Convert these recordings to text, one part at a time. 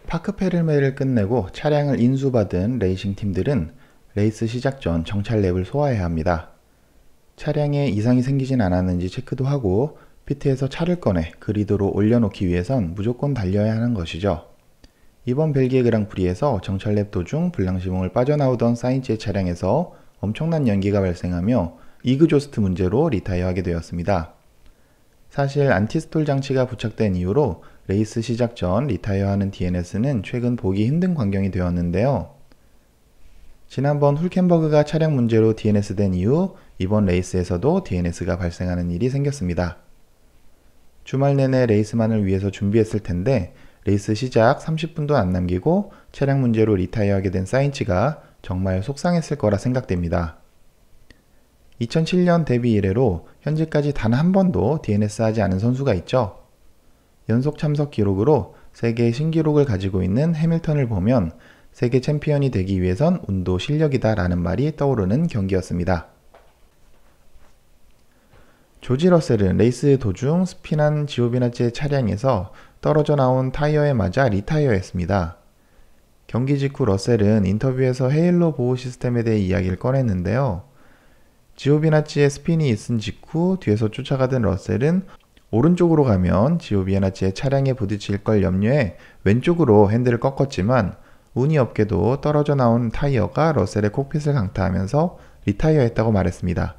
파크 페르메를 끝내고 차량을 인수받은 레이싱 팀들은 레이스 시작 전 정찰 랩을 소화해야 합니다. 차량에 이상이 생기진 않았는지 체크도 하고 피트에서 차를 꺼내 그리드로 올려놓기 위해선 무조건 달려야 하는 것이죠. 이번 벨기에 그랑프리에서 정찰 랩 도중 블랑시몽을 빠져나오던 사인츠의 차량에서 엄청난 연기가 발생하며 이그조스트 문제로 리타이어하게 되었습니다. 사실 안티스톨 장치가 부착된 이후로 레이스 시작 전 리타이어하는 DNS는 최근 보기 힘든 광경이 되었는데요. 지난번 훌켄버그가 차량 문제로 DNS된 이후 이번 레이스에서도 DNS가 발생하는 일이 생겼습니다. 주말 내내 레이스만을 위해서 준비했을 텐데 레이스 시작 30분도 안 남기고 차량 문제로 리타이어하게 된 사인츠가 정말 속상했을 거라 생각됩니다. 2007년 데뷔 이래로 현재까지 단 한 번도 DNS 하지 않은 선수가 있죠. 연속 참석 기록으로 세계 신기록을 가지고 있는 해밀턴을 보면 세계 챔피언이 되기 위해선 운도 실력이다 라는 말이 떠오르는 경기였습니다. 조지 러셀은 레이스 도중 스피난 지오비나치의 차량에서 떨어져 나온 타이어에 맞아 리타이어했습니다. 경기 직후 러셀은 인터뷰에서 헤일로 보호 시스템에 대해 이야기를 꺼냈는데요. 지오비나치의 스핀이 있은 직후 뒤에서 쫓아가던 러셀은 오른쪽으로 가면 지오비나치의 차량에 부딪힐 걸 염려해 왼쪽으로 핸들을 꺾었지만 운이 없게도 떨어져 나온 타이어가 러셀의 콕핏을 강타하면서 리타이어했다고 말했습니다.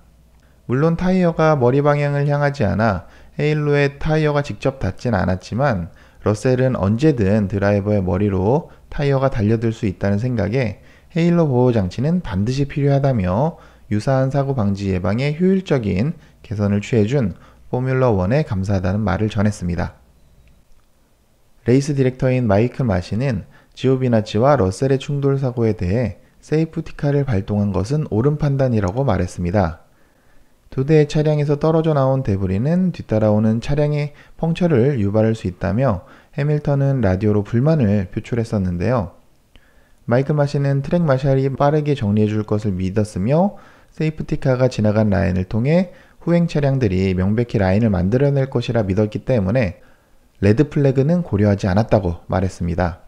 물론 타이어가 머리 방향을 향하지 않아 헤일로의 타이어가 직접 닿진 않았지만 러셀은 언제든 드라이버의 머리로 타이어가 달려들 수 있다는 생각에 헤일로 보호 장치는 반드시 필요하다며 유사한 사고 방지 예방에 효율적인 개선을 취해준 포뮬러1에 감사하다는 말을 전했습니다. 레이스 디렉터인 마이클 마시는 지오비나치와 러셀의 충돌 사고에 대해 세이프티카를 발동한 것은 옳은 판단이라고 말했습니다. 두 대의 차량에서 떨어져 나온 데브리는 뒤따라오는 차량의 펑처를 유발할 수 있다며 해밀턴은 라디오로 불만을 표출했었는데요. 마이클 마시는 트랙 마샬이 빠르게 정리해 줄 것을 믿었으며 세이프티카가 지나간 라인을 통해 후행 차량들이 명백히 라인을 만들어낼 것이라 믿었기 때문에 레드 플래그는 고려하지 않았다고 말했습니다.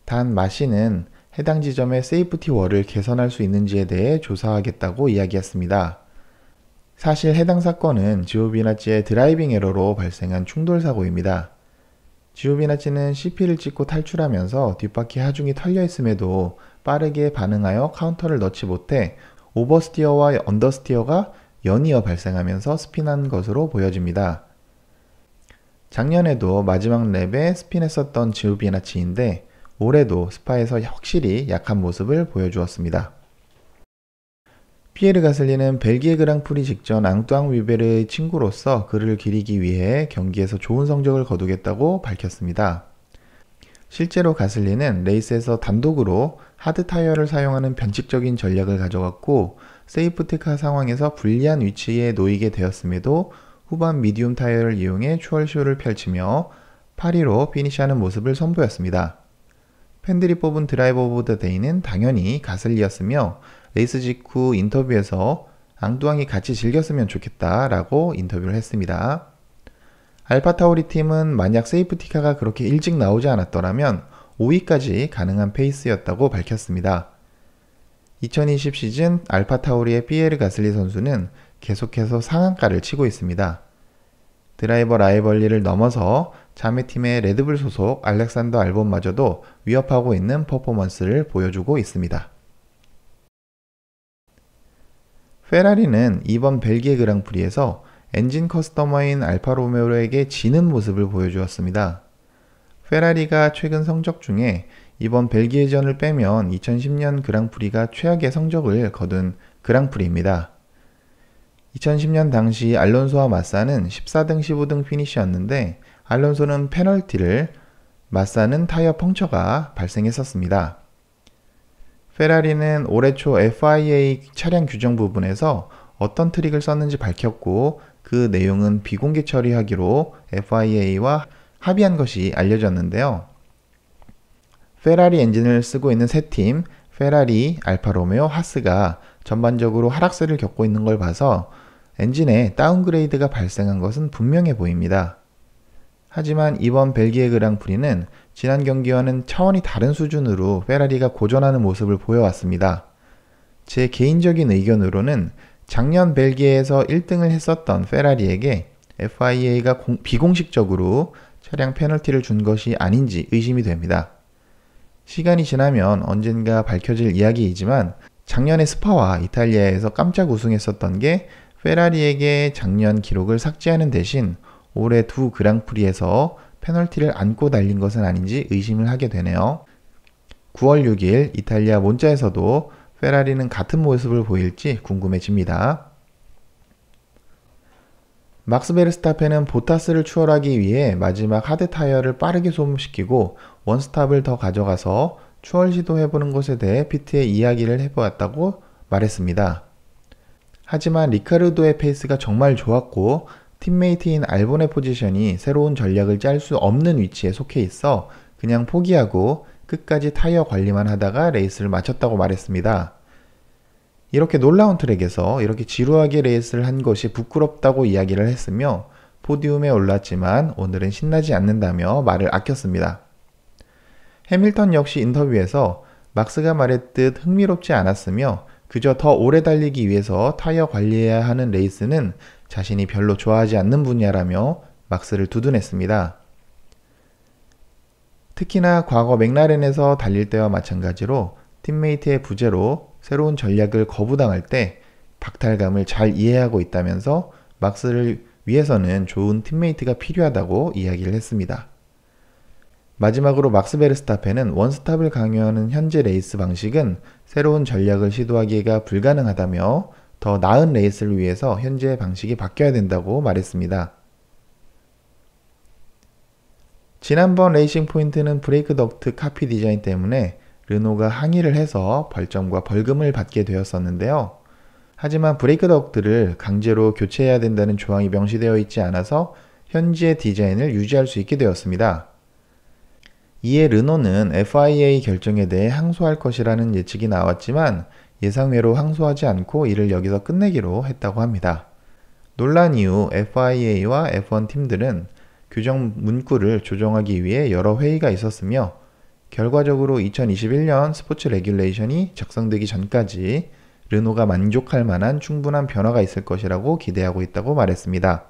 단 마시는 해당 지점의 세이프티 월을 개선할 수 있는지에 대해 조사하겠다고 이야기했습니다. 사실 해당 사건은 지오비나치의 드라이빙 에러로 발생한 충돌 사고입니다. 지오비나치는 CP를 찍고 탈출하면서 뒷바퀴 하중이 털려 있음에도 빠르게 반응하여 카운터를 넣지 못해 오버스티어와 언더스티어가 연이어 발생하면서 스핀한 것으로 보여집니다. 작년에도 마지막 랩에 스핀했었던 지오비나치인데 올해도 스파에서 확실히 약한 모습을 보여주었습니다. 피에르 가슬리는 벨기에 그랑프리 직전 앙뚜앙 위베르의 친구로서 그를 기리기 위해 경기에서 좋은 성적을 거두겠다고 밝혔습니다. 실제로 가슬리는 레이스에서 단독으로 하드 타이어를 사용하는 변칙적인 전략을 가져갔고 세이프티카 상황에서 불리한 위치에 놓이게 되었음에도 후반 미디움 타이어를 이용해 추월쇼를 펼치며 8위로 피니시하는 모습을 선보였습니다. 팬들이 뽑은 드라이버 오브 더 데이는 당연히 가슬리였으며 레이스 직후 인터뷰에서 앙뚜앙이 같이 즐겼으면 좋겠다 라고 인터뷰를 했습니다. 알파타우리 팀은 만약 세이프티카가 그렇게 일찍 나오지 않았더라면 5위까지 가능한 페이스였다고 밝혔습니다. 2020 시즌 알파타우리의 피에르 가슬리 선수는 계속해서 상한가를 치고 있습니다. 드라이버 라이벌리를 넘어서 자매팀의 레드불 소속 알렉산더 알본마저도 위협하고 있는 퍼포먼스를 보여주고 있습니다. 페라리는 이번 벨기에 그랑프리에서 엔진 커스터머인 알파로메오에게 지는 모습을 보여주었습니다. 페라리가 최근 성적 중에 이번 벨기에전을 빼면 2010년 그랑프리가 최악의 성적을 거둔 그랑프리입니다. 2010년 당시 알론소와 마사는 14등 15등 피니시였는데 알론소는 페널티를, 마사는 타이어 펑처가 발생했었습니다. 페라리는 올해 초 FIA 차량 규정 부분에서 어떤 트릭을 썼는지 밝혔고 그 내용은 비공개 처리하기로 FIA와 합의한 것이 알려졌는데요. 페라리 엔진을 쓰고 있는 세 팀, 페라리, 알파로메오, 하스가 전반적으로 하락세를 겪고 있는 걸 봐서 엔진에 다운그레이드가 발생한 것은 분명해 보입니다. 하지만 이번 벨기에 그랑프리는 지난 경기와는 차원이 다른 수준으로 페라리가 고전하는 모습을 보여왔습니다. 제 개인적인 의견으로는 작년 벨기에에서 1등을 했었던 페라리에게 FIA가 비공식적으로 차량 페널티를 준 것이 아닌지 의심이 됩니다. 시간이 지나면 언젠가 밝혀질 이야기이지만 작년에 스파와 이탈리아에서 깜짝 우승했었던 게 페라리에게 작년 기록을 삭제하는 대신 올해 두 그랑프리에서 페널티를 안고 달린 것은 아닌지 의심을 하게 되네요. 9월 6일 이탈리아 몬자에서도 페라리는 같은 모습을 보일지 궁금해집니다. 막스 베르스타펜은 보타스를 추월하기 위해 마지막 하드 타이어를 빠르게 소모시키고 원스탑을 더 가져가서 추월 시도해보는 것에 대해 피트에 이야기를 해보았다고 말했습니다. 하지만 리카르도의 페이스가 정말 좋았고 팀메이트인 알본의 포지션이 새로운 전략을 짤 수 없는 위치에 속해 있어 그냥 포기하고 끝까지 타이어 관리만 하다가 레이스를 마쳤다고 말했습니다. 이렇게 놀라운 트랙에서 이렇게 지루하게 레이스를 한 것이 부끄럽다고 이야기를 했으며 포디움에 올랐지만 오늘은 신나지 않는다며 말을 아꼈습니다. 해밀턴 역시 인터뷰에서 막스가 말했듯 흥미롭지 않았으며 그저 더 오래 달리기 위해서 타이어 관리해야 하는 레이스는 자신이 별로 좋아하지 않는 분야라며 막스를 두둔했습니다. 특히나 과거 맥라렌에서 달릴 때와 마찬가지로 팀메이트의 부재로 새로운 전략을 거부당할 때 박탈감을 잘 이해하고 있다면서 막스를 위해서는 좋은 팀메이트가 필요하다고 이야기를 했습니다. 마지막으로 막스 베르스타펜은 원스탑을 강요하는 현재 레이스 방식은 새로운 전략을 시도하기가 불가능하다며 더 나은 레이스를 위해서 현재의 방식이 바뀌어야 된다고 말했습니다. 지난번 레이싱 포인트는 브레이크 덕트 카피 디자인 때문에 르노가 항의를 해서 벌점과 벌금을 받게 되었었는데요. 하지만 브레이크 덕트를 강제로 교체해야 된다는 조항이 명시되어 있지 않아서 현지의 디자인을 유지할 수 있게 되었습니다. 이에 르노는 FIA 결정에 대해 항소할 것이라는 예측이 나왔지만 예상외로 항소하지 않고 이를 여기서 끝내기로 했다고 합니다. 논란 이후 FIA와 F1 팀들은 규정 문구를 조정하기 위해 여러 회의가 있었으며 결과적으로 2021년 스포츠 레귤레이션이 작성되기 전까지 르노가 만족할 만한 충분한 변화가 있을 것이라고 기대하고 있다고 말했습니다.